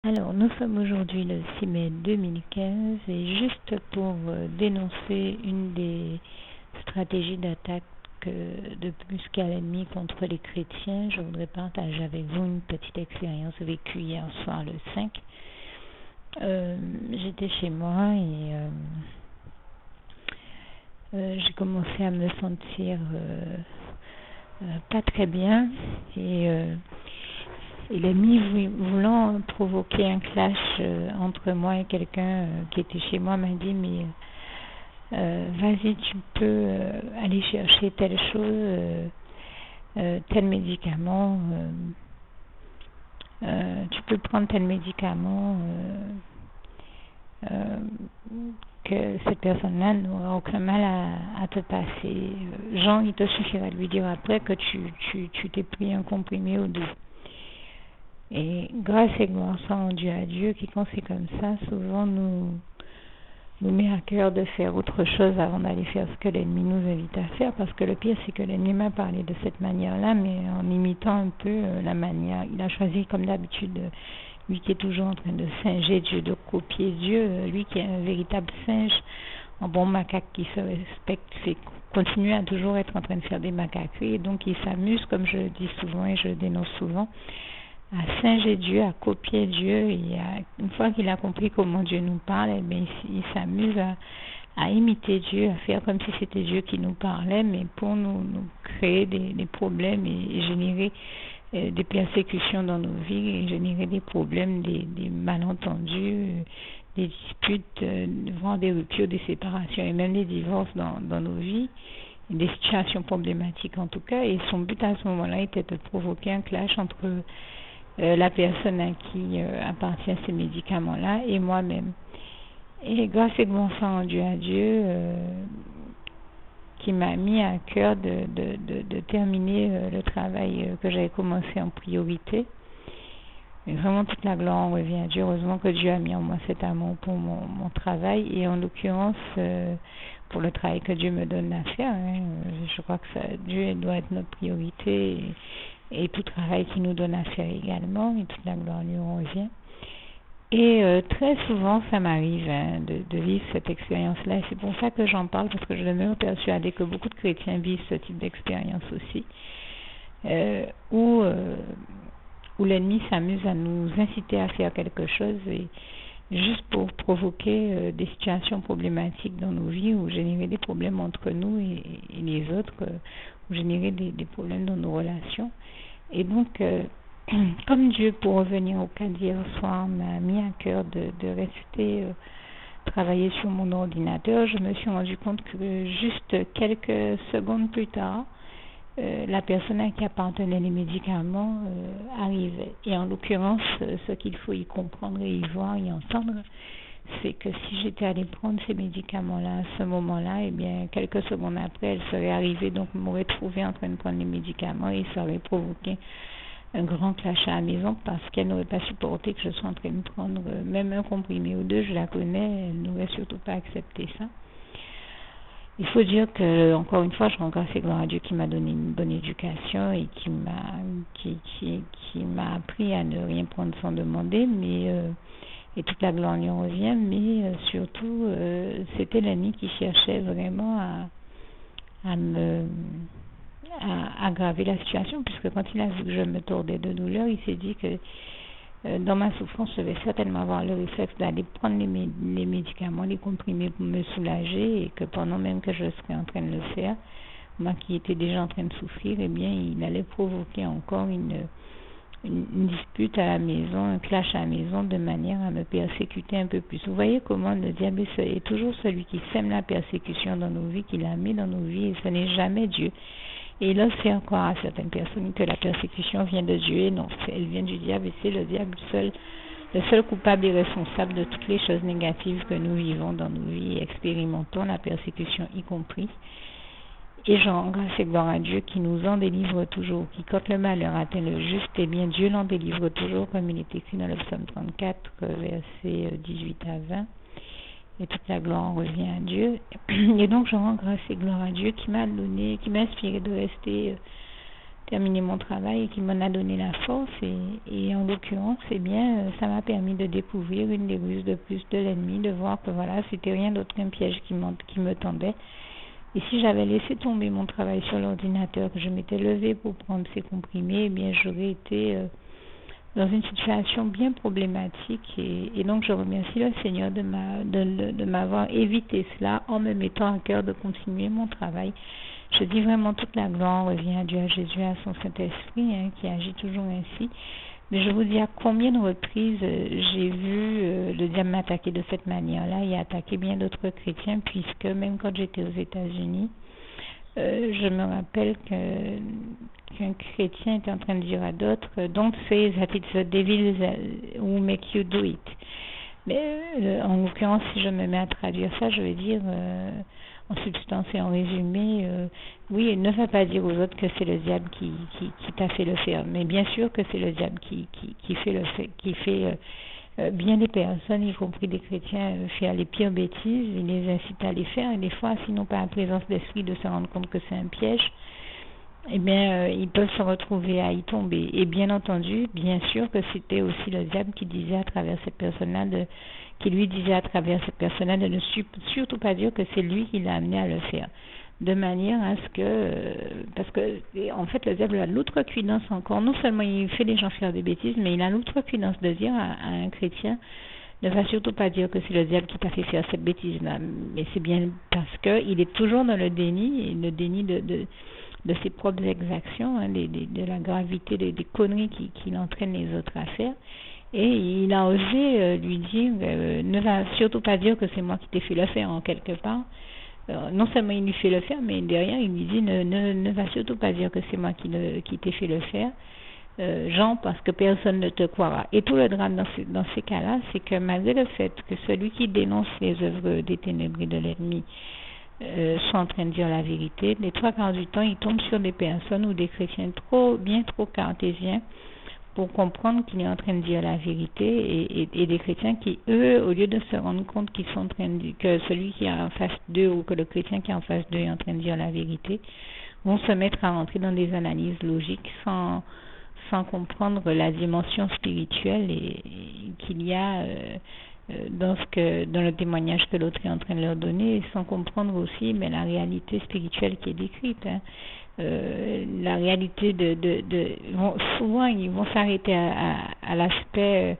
Alors, nous sommes aujourd'hui le 6 mai 2015 et juste pour dénoncer une des stratégies d'attaque de Busca l'ennemi contre les chrétiens, je voudrais partager avec vous une petite expérience vécue hier soir le 5. J'étais chez moi et j'ai commencé à me sentir pas très bien et l'ennemi voulant provoquer un clash entre moi et quelqu'un qui était chez moi m'a dit mais vas-y, tu peux aller chercher telle chose, tel médicament, tu peux prendre tel médicament que cette personne-là n'aura aucun mal à te passer. Jean, il te suffira de lui dire après que tu t'es pris un comprimé ou deux. Et grâce et gloire soit rendue à Dieu qui, quand c'est comme ça, souvent nous met à cœur de faire autre chose avant d'aller faire ce que l'ennemi nous invite à faire, parce que le pire c'est que l'ennemi m'a parlé de cette manière-là, mais en imitant un peu la manière. Il a choisi comme d'habitude, lui qui est toujours en train de singer Dieu, de copier Dieu, lui qui est un véritable singe, un bon macaque qui se respecte, continue à toujours être en train de faire des macaqueries, et donc il s'amuse, comme je le dis souvent et je le dénonce souvent, à singer Dieu, à copier Dieu, et une fois qu'il a compris comment Dieu nous parle, eh bien, il s'amuse à imiter Dieu, à faire comme si c'était Dieu qui nous parlait, mais pour nous créer des problèmes et générer des persécutions dans nos vies, et générer des problèmes, des malentendus, des disputes, voire des ruptures, des séparations et même des divorces dans nos vies, des situations problématiques en tout cas. Et son but à ce moment-là était de provoquer un clash entre la personne à qui appartient ces médicaments-là et moi-même. Et grâce et bon sang rendu à Dieu, qui m'a mis à cœur de terminer le travail que j'avais commencé en priorité. Et vraiment, toute la gloire revient à Dieu. Heureusement que Dieu a mis en moi cet amour pour mon travail, et en l'occurrence, pour le travail que Dieu me donne à faire. Je crois que Dieu doit être notre priorité, et tout travail qu'il nous donne à faire également, et toute la gloire lui revient. Et très souvent, ça m'arrive de vivre cette expérience-là, et c'est pour ça que j'en parle, parce que je demeure persuadée que beaucoup de chrétiens vivent ce type d'expérience aussi, où l'ennemi s'amuse à nous inciter à faire quelque chose, et juste pour provoquer des situations problématiques dans nos vies, ou générer des problèmes entre nous et les autres, ou générer des problèmes dans nos relations. Et donc, comme Dieu, pour revenir au cas d'hier soir, m'a mis à cœur de rester travailler sur mon ordinateur, je me suis rendu compte que juste quelques secondes plus tard, la personne à qui appartenaient les médicaments arrivait. Et en l'occurrence, ce qu'il faut y comprendre et y voir et entendre, c'est que si j'étais allée prendre ces médicaments-là à ce moment-là, eh bien, quelques secondes après, elle serait arrivée, donc m'aurait trouvé en train de prendre les médicaments, et ça aurait provoqué un grand clash à la maison, parce qu'elle n'aurait pas supporté que je sois en train de prendre même un comprimé ou deux. Je la connais, elle n'aurait surtout pas accepté ça. Il faut dire que, encore une fois, je rends grâce et gloire à Dieu qui m'a donné une bonne éducation et qui m'a appris à ne rien prendre sans demander, mais et toute la gloire lui revient, mais surtout c'était l'ennemi qui cherchait vraiment à aggraver la situation, puisque quand il a vu que je me tordais de douleur, il s'est dit que dans ma souffrance, je vais certainement avoir le réflexe d'aller prendre les médicaments, les comprimés pour me soulager, et que pendant même que je serais en train de le faire, moi qui étais déjà en train de souffrir, eh bien, il allait provoquer encore une dispute à la maison, un clash à la maison, de manière à me persécuter un peu plus. Vous voyez comment le diable est toujours celui qui sème la persécution dans nos vies, qui la met dans nos vies, et ce n'est jamais Dieu. Et là, c'est encore à certaines personnes que la persécution vient de Dieu, et non, elle vient du diable, et c'est le diable le seul coupable et responsable de toutes les choses négatives que nous vivons dans nos vies et expérimentons, la persécution y compris. Et je rends grâce et gloire à Dieu qui nous en délivre toujours, qui quand le malheur atteint le juste, eh bien Dieu l'en délivre toujours, comme il est écrit dans le psaume 34, versets 18 à 20. Et toute la gloire revient à Dieu. Et donc je rends grâce et gloire à Dieu qui m'a inspiré de rester terminé mon travail et qui m'en a donné la force. Et en l'occurrence, eh bien, ça m'a permis de découvrir une des ruses de plus de l'ennemi, de voir que voilà, c'était rien d'autre qu'un piège qui me tendait. Et si j'avais laissé tomber mon travail sur l'ordinateur, que je m'étais levée pour prendre ces comprimés, eh bien, j'aurais été dans une situation bien problématique. Et donc, je remercie le Seigneur de m'avoir évité cela en me mettant à cœur de continuer mon travail. Je dis vraiment toute la gloire revient à Dieu, à Jésus, à son Saint-Esprit, qui agit toujours ainsi. Mais je vous dis à combien de reprises j'ai vu le diable m'attaquer de cette manière-là et attaquer bien d'autres chrétiens, puisque même quand j'étais aux États-Unis, je me rappelle qu'un chrétien était en train de dire à d'autres, don't say that it's the devil who make you do it. Mais en l'occurrence, si je me mets à traduire ça, je vais dire en substance et en résumé, oui, ne va pas dire aux autres que c'est le diable qui t'a fait le faire. Mais bien sûr que c'est le diable qui fait bien des personnes, y compris des chrétiens, faire les pires bêtises. Il les incite à les faire et des fois, sinon par la présence d'esprit de se rendre compte que c'est un piège, eh bien, ils peuvent se retrouver à y tomber. Et bien entendu, bien sûr que c'était aussi le diable qui disait à travers cette personne-là, qui lui disait à travers cette personne-là de ne surtout pas dire que c'est lui qui l'a amené à le faire. De manière à ce que, parce que, en fait, le diable a l'outrecuidance encore. Non seulement il fait les gens faire des bêtises, mais il a l'outrecuidance de dire à un chrétien, ne va surtout pas dire que c'est le diable qui t'a fait faire cette bêtise-là. Mais c'est bien parce qu'il est toujours dans le déni, et le déni de ses propres exactions, de la gravité des conneries qu'il entraîne les autres à faire. Et il a osé lui dire, ne va surtout pas dire que c'est moi qui t'ai fait le faire en quelque part. Non seulement il lui fait le faire, mais derrière il lui dit, ne va surtout pas dire que c'est moi qui t'ai fait le faire, Jean, parce que personne ne te croira. Et tout le drame dans ces cas-là, c'est que malgré le fait que celui qui dénonce les œuvres des ténèbres et de l'ennemi sont en train de dire la vérité, les trois quarts du temps, ils tombent sur des personnes ou des chrétiens bien trop cartésiens pour comprendre qu'il est en train de dire la vérité et des chrétiens qui, eux, au lieu de se rendre compte qu'ils sont en train de dire que celui qui est en face d'eux ou que le chrétien qui est en face d'eux est en train de dire la vérité, vont se mettre à rentrer dans des analyses logiques sans comprendre la dimension spirituelle et qu'il y a dans le témoignage que l'autre est en train de leur donner, sans comprendre aussi mais la réalité spirituelle qui est décrite. La réalité souvent ils vont s'arrêter à l'aspect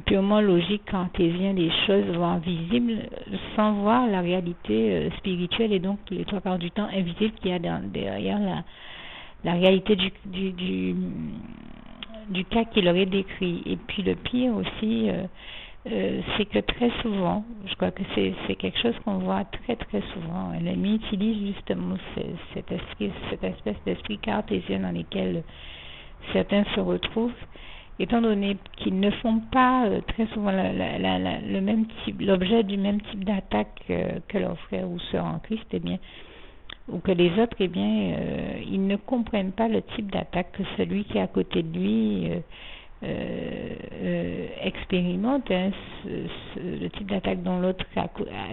purement logique cartésien des choses, voire visibles, sans voir la réalité spirituelle et donc les trois quarts du temps invisible qu'il y a derrière la réalité du cas qu'il leur est décrit. Et puis le pire aussi, c'est que très souvent, je crois que c'est quelque chose qu'on voit très très souvent, l'ennemi utilise justement cette espèce d'esprit cartésien dans lequel certains se retrouvent, étant donné qu'ils ne font pas très souvent le même type, l'objet du même type d'attaque que leurs frères ou sœurs en Christ, eh bien, ou que les autres, eh bien, ils ne comprennent pas le type d'attaque que celui qui est à côté de lui expérimente, le type d'attaque dont l'autre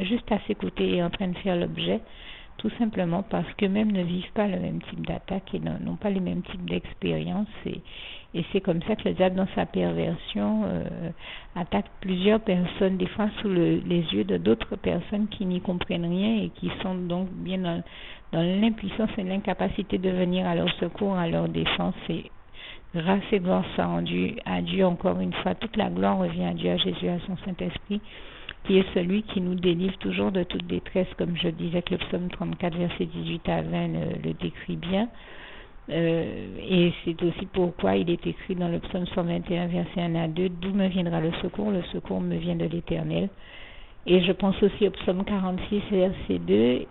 juste à ses côtés est en train de faire l'objet, tout simplement parce qu'eux-mêmes ne vivent pas le même type d'attaque et n'ont pas les mêmes types d'expériences. Et c'est comme ça que le diable, dans sa perversion, attaque plusieurs personnes, des fois sous les yeux de d'autres personnes qui n'y comprennent rien et qui sont donc bien dans l'impuissance et l'incapacité de venir à leur secours, à leur défense. Et grâce et gloire soit rendue à Dieu encore une fois. Toute la gloire revient à Dieu, à Jésus, à son Saint-Esprit, qui est celui qui nous délivre toujours de toute détresse, comme je disais que le psaume 34, versets 18 à 20 le décrit bien. Et c'est aussi pourquoi il est écrit dans le psaume 121, verset 1 à 2, d'où me viendra le secours me vient de l'Éternel. Et je pense aussi au psaume 46, verset 2,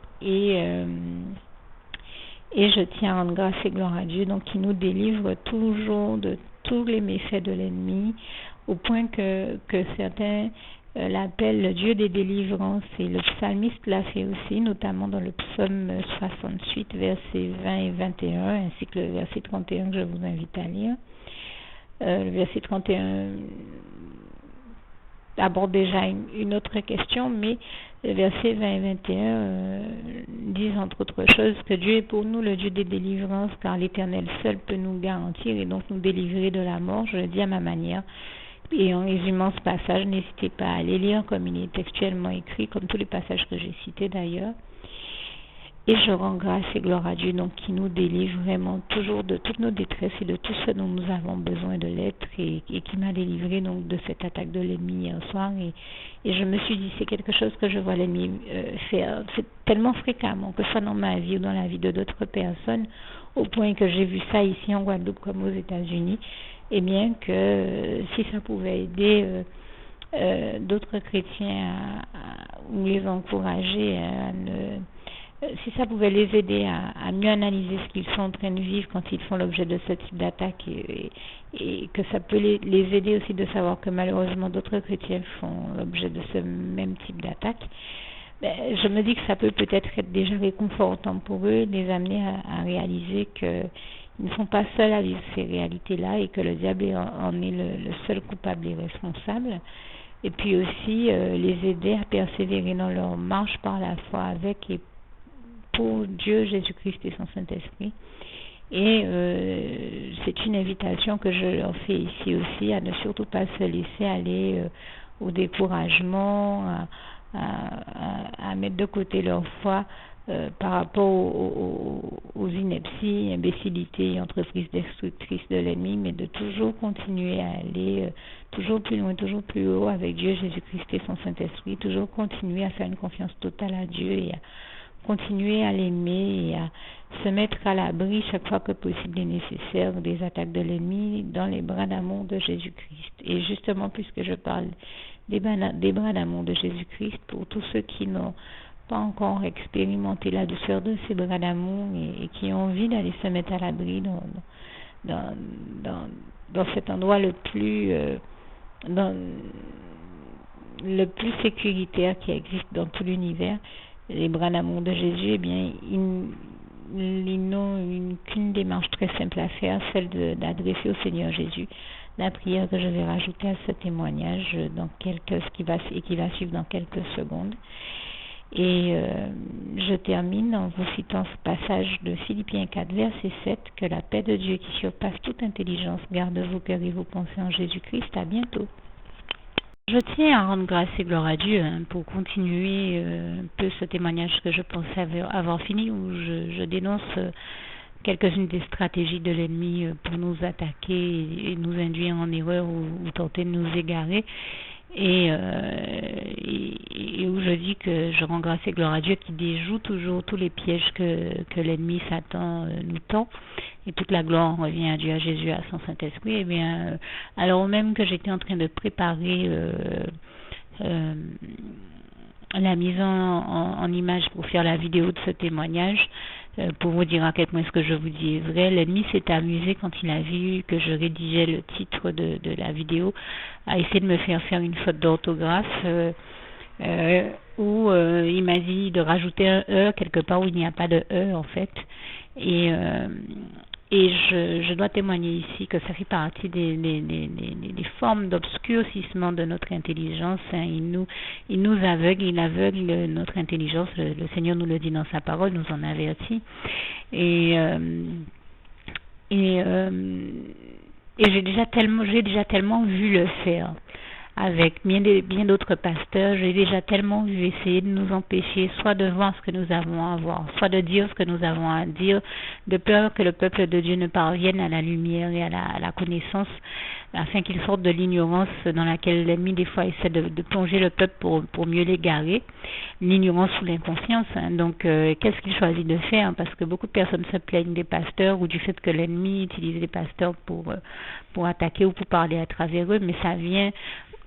et je tiens à rendre grâce et gloire à Dieu, donc qui nous délivre toujours de tous les méfaits de l'ennemi, au point que certains l'appellent le Dieu des délivrances, et le psalmiste l'a fait aussi, notamment dans le psaume 68, versets 20 et 21, ainsi que le verset 31 que je vous invite à lire. Le verset 31 aborde déjà une autre question, mais Les versets 20 et 21 disent entre autres choses que Dieu est pour nous le Dieu des délivrances, car l'Éternel seul peut nous garantir et donc nous délivrer de la mort. Je le dis à ma manière. Et en résumant ce passage, n'hésitez pas à aller lire comme il est textuellement écrit, comme tous les passages que j'ai cités d'ailleurs. Et je rends grâce et gloire à Dieu, donc qui nous délivre vraiment toujours de toutes nos détresses et de tout ce dont nous avons besoin de l'être, et qui m'a délivré donc de cette attaque de l'ennemi hier soir. Et je me suis dit, c'est quelque chose que je vois l'ennemi faire tellement fréquemment, que ce soit dans ma vie ou dans la vie de d'autres personnes, au point que j'ai vu ça ici en Guadeloupe comme aux États-Unis. Et bien que si ça pouvait aider d'autres chrétiens ou les encourager si ça pouvait les aider à mieux analyser ce qu'ils sont en train de vivre quand ils font l'objet de ce type d'attaque, et que ça peut les aider aussi de savoir que malheureusement d'autres chrétiens font l'objet de ce même type d'attaque, je me dis que ça peut peut-être être déjà réconfortant pour eux, les amener à réaliser qu'ils ne sont pas seuls à vivre ces réalités-là et que le diable en est le seul coupable et responsable. Et puis aussi les aider à persévérer dans leur marche par la foi avec et pour Dieu, Jésus-Christ et son Saint-Esprit. Et c'est une invitation que je leur fais ici aussi, à ne surtout pas se laisser aller au découragement, à mettre de côté leur foi par rapport aux inepties, imbécilités et entreprises destructrices de l'ennemi, mais de toujours continuer à aller toujours plus loin, toujours plus haut avec Dieu, Jésus-Christ et son Saint-Esprit, toujours continuer à faire une confiance totale à Dieu et à continuer à l'aimer et à se mettre à l'abri chaque fois que possible et nécessaire des attaques de l'ennemi dans les bras d'amour de Jésus-Christ. Et justement, puisque je parle des bras d'amour de Jésus-Christ, pour tous ceux qui n'ont pas encore expérimenté la douceur de ces bras d'amour et qui ont envie d'aller se mettre à l'abri dans cet endroit le plus sécuritaire qui existe dans tout l'univers, les bras d'amour de Jésus, eh bien, ils n'ont qu'une démarche très simple à faire, celle d'adresser au Seigneur Jésus la prière que je vais rajouter à ce témoignage qui va suivre dans quelques secondes. Et je termine en vous citant ce passage de Philippiens 4, verset 7, que la paix de Dieu qui surpasse toute intelligence garde vos cœurs et vos pensées en Jésus-Christ. À bientôt. Je tiens à rendre grâce et gloire à Dieu pour continuer un peu ce témoignage que je pensais avoir fini, où je dénonce quelques-unes des stratégies de l'ennemi pour nous attaquer et nous induire en erreur ou tenter de nous égarer. Et où je dis que je rends grâce et gloire à Dieu qui déjoue toujours tous les pièges que l'ennemi Satan nous tend, et toute la gloire revient à Dieu, à Jésus, à son Saint-Esprit. Et bien, alors même que j'étais en train de préparer la mise en image pour faire la vidéo de ce témoignage, pour vous dire à quel point ce que je vous dis est vrai, l'ennemi s'est amusé quand il a vu que je rédigeais le titre de la vidéo, à essayer de me faire une faute d'orthographe où il m'a dit de rajouter un E quelque part où il n'y a pas de E en fait. Et je dois témoigner ici que ça fait partie des formes d'obscurcissement de notre intelligence. Il nous aveugle, il aveugle notre intelligence. Le Seigneur nous le dit dans sa parole, nous en avertit. Et j'ai déjà tellement vu le faire avec bien d'autres pasteurs. J'ai déjà tellement vu essayer de nous empêcher soit de voir ce que nous avons à voir, soit de dire ce que nous avons à dire, de peur que le peuple de Dieu ne parvienne à la lumière et à la connaissance, afin qu'il sorte de l'ignorance dans laquelle l'ennemi des fois essaie de plonger le peuple pour mieux l'égarer, l'ignorance ou l'inconscience. Donc qu'est-ce qu'il choisit de faire? Parce que beaucoup de personnes se plaignent des pasteurs ou du fait que l'ennemi utilise les pasteurs pour attaquer ou pour parler à travers eux, mais ça vient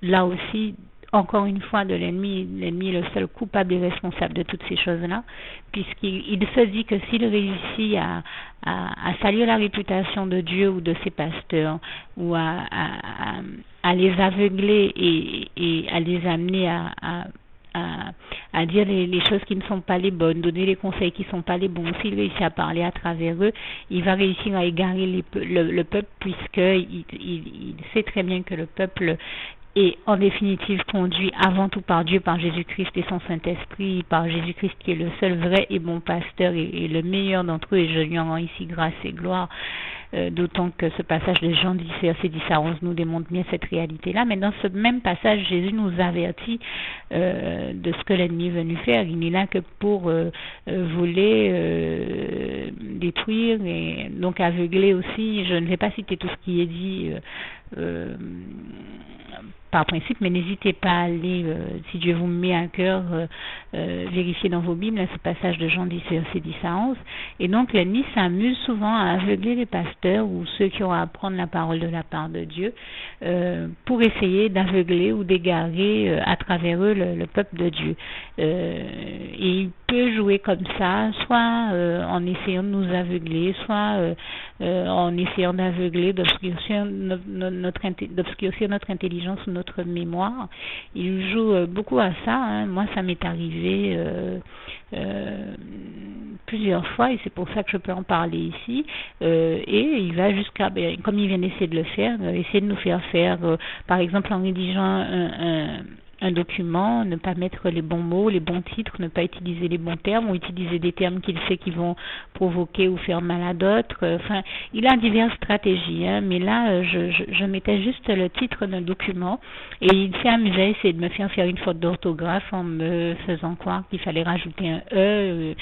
là aussi, encore une fois, de l'ennemi. L'ennemi est le seul coupable et responsable de toutes ces choses-là, puisqu'il se dit que s'il réussit à salir la réputation de Dieu ou de ses pasteurs, ou à les aveugler et à les amener à dire les choses qui ne sont pas les bonnes, donner les conseils qui ne sont pas les bons, s'il réussit à parler à travers eux, il va réussir à égarer le peuple, puisqu'il sait très bien que le peuple et en définitive conduit avant tout par Dieu, par Jésus-Christ et son Saint-Esprit, par Jésus-Christ qui est le seul vrai et bon pasteur et le meilleur d'entre eux, et je lui en rends ici grâce et gloire, d'autant que ce passage de Jean 10, verset 10 à 11 nous démontre bien cette réalité-là. Mais dans ce même passage, Jésus nous avertit de ce que l'ennemi est venu faire. Il n'est là que pour voler, détruire et donc aveugler aussi. Je ne vais pas citer tout ce qui est dit par principe, mais n'hésitez pas à aller, si Dieu vous met à cœur, vérifier dans vos Bibles ce passage de Jean 10, verset 10 à 11. Et donc l'ennemi s'amuse souvent à aveugler les pasteurs ou ceux qui ont à apprendre la parole de la part de Dieu pour essayer d'aveugler ou d'égarer à travers eux le peuple de Dieu. Et il peut jouer comme ça, soit en essayant de nous aveugler, soit en essayant d'aveugler, d'obscurcir notre intelligence ou notre mémoire. Il joue beaucoup à ça, hein. Moi ça m'est arrivé plusieurs fois et c'est pour ça que je peux en parler ici, et il va jusqu'à, comme il vient d'essayer de le faire, essayer de nous faire par exemple en rédigeant un document, ne pas mettre les bons mots, les bons titres, ne pas utiliser les bons termes ou utiliser des termes qu'il sait qui vont provoquer ou faire mal à d'autres. Enfin, il a diverses stratégies, hein, mais là, je mettais juste le titre d'un document et il s'est amusé à essayer de me faire une faute d'orthographe en me faisant croire qu'il fallait rajouter un E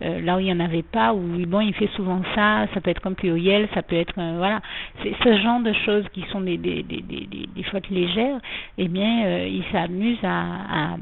là où il n'y en avait pas, ou bon, il fait souvent ça, ça peut être comme pluriel, ça peut être, voilà, c'est ce genre de choses qui sont des fautes légères, eh bien, il s'amuse à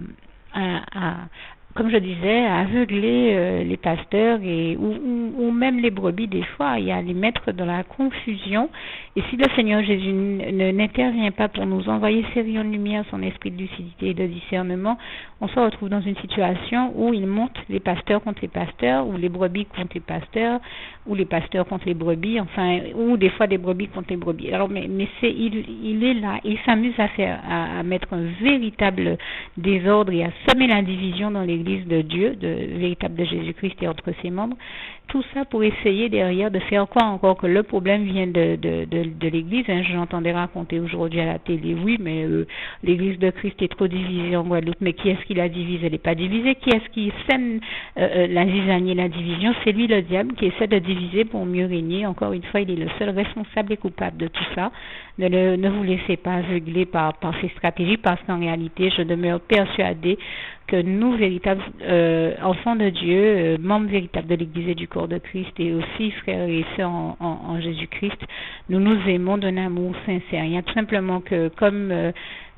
comme je disais, à aveugler les pasteurs ou même les brebis des fois, et à les mettre dans la confusion. Et si le Seigneur Jésus n'intervient pas pour nous envoyer ses rayons de lumière, son esprit de lucidité et de discernement, on se retrouve dans une situation où il monte les pasteurs contre les pasteurs, ou les brebis contre les pasteurs, ou les pasteurs contre les brebis, enfin, ou des fois des brebis contre les brebis. Alors, mais il est là, il s'amuse à mettre un véritable désordre et à semer la division dans l'Église de Dieu, véritable de Jésus-Christ et entre ses membres. Tout ça pour essayer derrière de faire croire encore que le problème vient de l'Église. Hein. J'entendais raconter aujourd'hui à la télé, oui, mais l'Église de Christ est trop divisée en Guadeloupe. Mais qui est-ce qui la divise? Elle n'est pas divisée. Qui est-ce qui sème la zizanie, la division? C'est lui, le diable, qui essaie de diviser pour mieux régner. Encore une fois, il est le seul responsable et coupable de tout ça. Ne vous laissez pas aveugler par ces stratégies, parce qu'en réalité, je demeure persuadée que nous, véritables enfants de Dieu, membres véritables de l'Église et du corps de Christ, et aussi frères et sœurs en Jésus-Christ, nous nous aimons d'un amour sincère. Il y a tout simplement que comme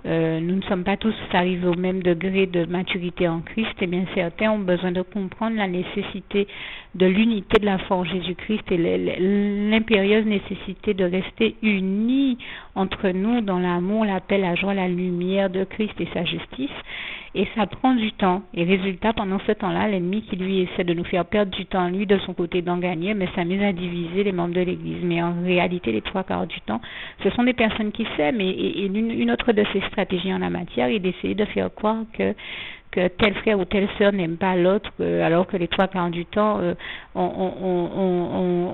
nous ne sommes pas tous arrivés au même degré de maturité en Christ, et bien certains ont besoin de comprendre la nécessité de l'unité de la foi en Jésus-Christ et l'impérieuse nécessité de rester unis entre nous dans l'amour, la paix, la joie, la lumière de Christ et sa justice. Et ça prend du temps. Et résultat, pendant ce temps-là, l'ennemi qui lui essaie de nous faire perdre du temps, lui de son côté d'en gagner, mais s'amuse à diviser les membres de l'Église. Mais en réalité, les 3/4 du temps, ce sont des personnes qui s'aiment. Et une autre de ces stratégies en la matière est d'essayer de faire croire que tel frère ou telle sœur n'aime pas l'autre, alors que les 3/4 du temps, on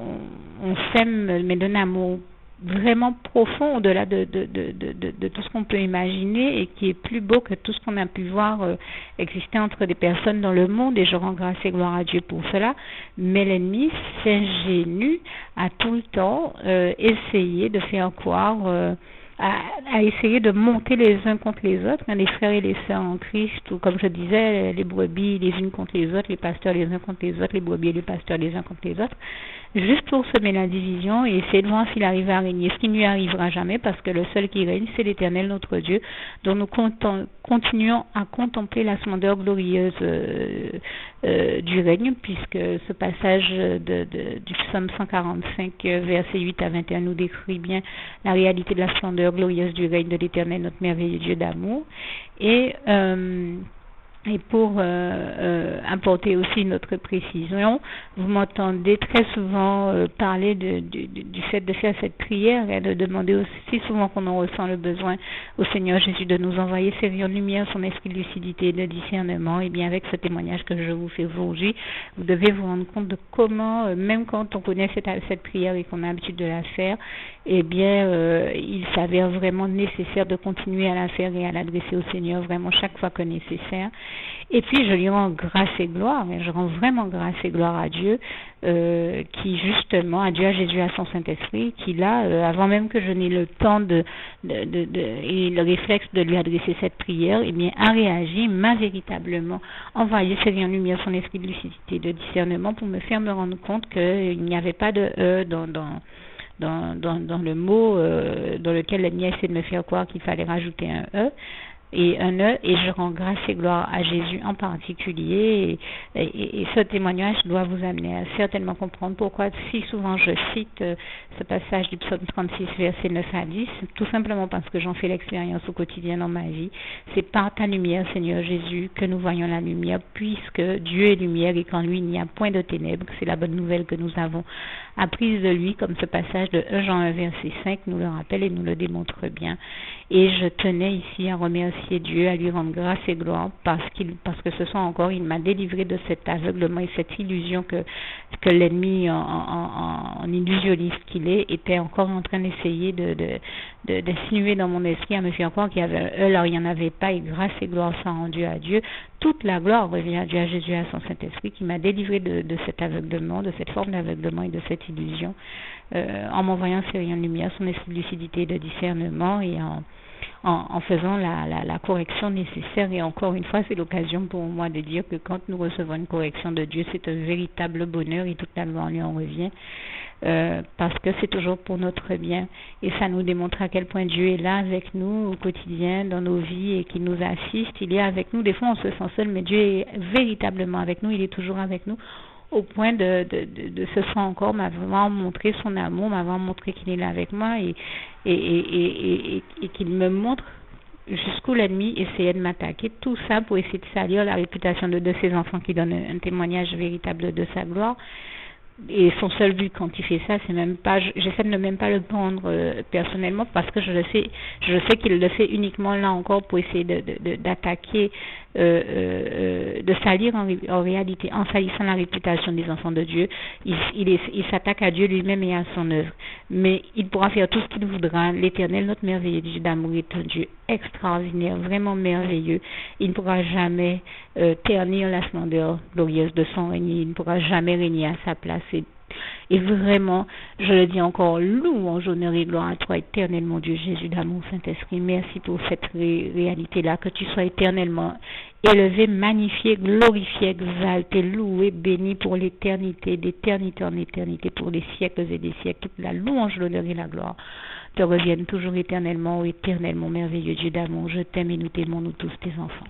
s'aime, mais d'un amour vraiment profond, au-delà de tout ce qu'on peut imaginer, et qui est plus beau que tout ce qu'on a pu voir exister entre des personnes dans le monde, et je rends grâce et gloire à Dieu pour cela. Mais l'ennemi s'ingénue à tout le temps essayer de faire croire, à essayer de monter les uns contre les autres, les frères et les sœurs en Christ, ou comme je disais, les brebis les unes contre les autres, les pasteurs les uns contre les autres, les brebis et les pasteurs les uns contre les autres, juste pour semer la division et essayer de voir s'il arrive à régner, ce qui ne lui arrivera jamais, parce que le seul qui règne, c'est l'Éternel notre Dieu, dont nous continuons à contempler la splendeur glorieuse du règne, puisque ce passage du psaume 145, versets 8 à 21, nous décrit bien la réalité de la splendeur glorieuse du règne de l'Éternel, notre merveilleux Dieu d'amour. Et pour apporter aussi notre précision, vous m'entendez très souvent parler du fait de faire cette prière et de demander aussi souvent qu'on en ressent le besoin au Seigneur Jésus de nous envoyer ses rayons de lumière, son esprit de lucidité et de discernement. Et bien avec ce témoignage que je vous fais aujourd'hui, vous devez vous rendre compte de comment, même quand on connaît cette prière et qu'on a l'habitude de la faire, eh bien, il s'avère vraiment nécessaire de continuer à la faire et à l'adresser au Seigneur vraiment chaque fois que nécessaire. Et puis, je lui rends grâce et gloire, et je rends vraiment grâce et gloire à Dieu, qui justement, à Dieu, à Jésus, à son Saint-Esprit, qui là, avant même que je n'ai le temps et le réflexe de lui adresser cette prière, eh bien, a réagi, m'a véritablement envoyé série en lumière son esprit de lucidité, de discernement pour me faire me rendre compte qu'il n'y avait pas de dans le mot dans lequel l'ennemi a essayé de me faire croire qu'il fallait rajouter un E. Et je rends grâce et gloire à Jésus en particulier, et ce témoignage doit vous amener à certainement comprendre pourquoi si souvent je cite ce passage du psaume 36 versets 9 à 10, tout simplement parce que j'en fais l'expérience au quotidien dans ma vie. C'est par ta lumière, Seigneur Jésus, que nous voyons la lumière, puisque Dieu est lumière et qu'en lui il n'y a point de ténèbres. C'est la bonne nouvelle que nous avons apprise de lui, comme ce passage de 1 Jean 1 verset 5 nous le rappelle et nous le démontre bien. Et je tenais ici à remercier Dieu, à lui rendre grâce et gloire parce que ce soir encore, il m'a délivré de cet aveuglement et cette illusion que l'ennemi en illusionniste qu'il était encore en train d'essayer d'insinuer dans mon esprit à me faire croire qu'il y avait un alors il n'y en avait pas, et grâce et gloire sont rendues à Dieu. Toute la gloire revient à Dieu, à Jésus, à son Saint-Esprit qui m'a délivré de cet aveuglement, de cette forme d'aveuglement et de cette illusion, en m'envoyant ces rayons de lumière, son esprit de lucidité et de discernement, et en faisant la correction nécessaire. Et encore une fois, c'est l'occasion pour moi de dire que quand nous recevons une correction de Dieu, c'est un véritable bonheur et toute la gloire lui en revient, parce que c'est toujours pour notre bien, et ça nous démontre à quel point Dieu est là avec nous au quotidien, dans nos vies, et qu'il nous assiste. Il est avec nous. Des fois on se sent seul, mais Dieu est véritablement avec nous, il est toujours avec nous, au point de ce soir encore m'avoir montré son amour, m'avoir montré qu'il est là avec moi, et qu'il me montre jusqu'où l'ennemi essayait de m'attaquer, tout ça pour essayer de salir la réputation de ses enfants, qui donnent un témoignage véritable de sa gloire. Et son seul but quand il fait ça, c'est même pas, j'essaie de ne même pas le prendre personnellement, parce que je sais qu'il le fait uniquement là encore pour essayer d'attaquer, de salir en réalité, en salissant la réputation des enfants de Dieu. Il s'attaque à Dieu lui-même et à son œuvre. Mais il pourra faire tout ce qu'il voudra. L'Éternel, notre merveilleux Dieu d'amour, est un Dieu extraordinaire, vraiment merveilleux. Il ne pourra jamais ternir la splendeur glorieuse de son règne. Il ne pourra jamais régner à sa place. Et vraiment, je le dis encore, louange, honneur et gloire à toi éternellement, Dieu Jésus d'amour, Saint-Esprit. Merci pour cette réalité-là, que tu sois éternellement élevé, magnifié, glorifié, exalté, loué, béni pour l'éternité, d'éternité en éternité, pour les siècles et des siècles. Toute la louange, l'honneur et la gloire te reviennent toujours éternellement, ô éternellement merveilleux Dieu d'amour. Je t'aime et nous t'aimons, nous tous tes enfants.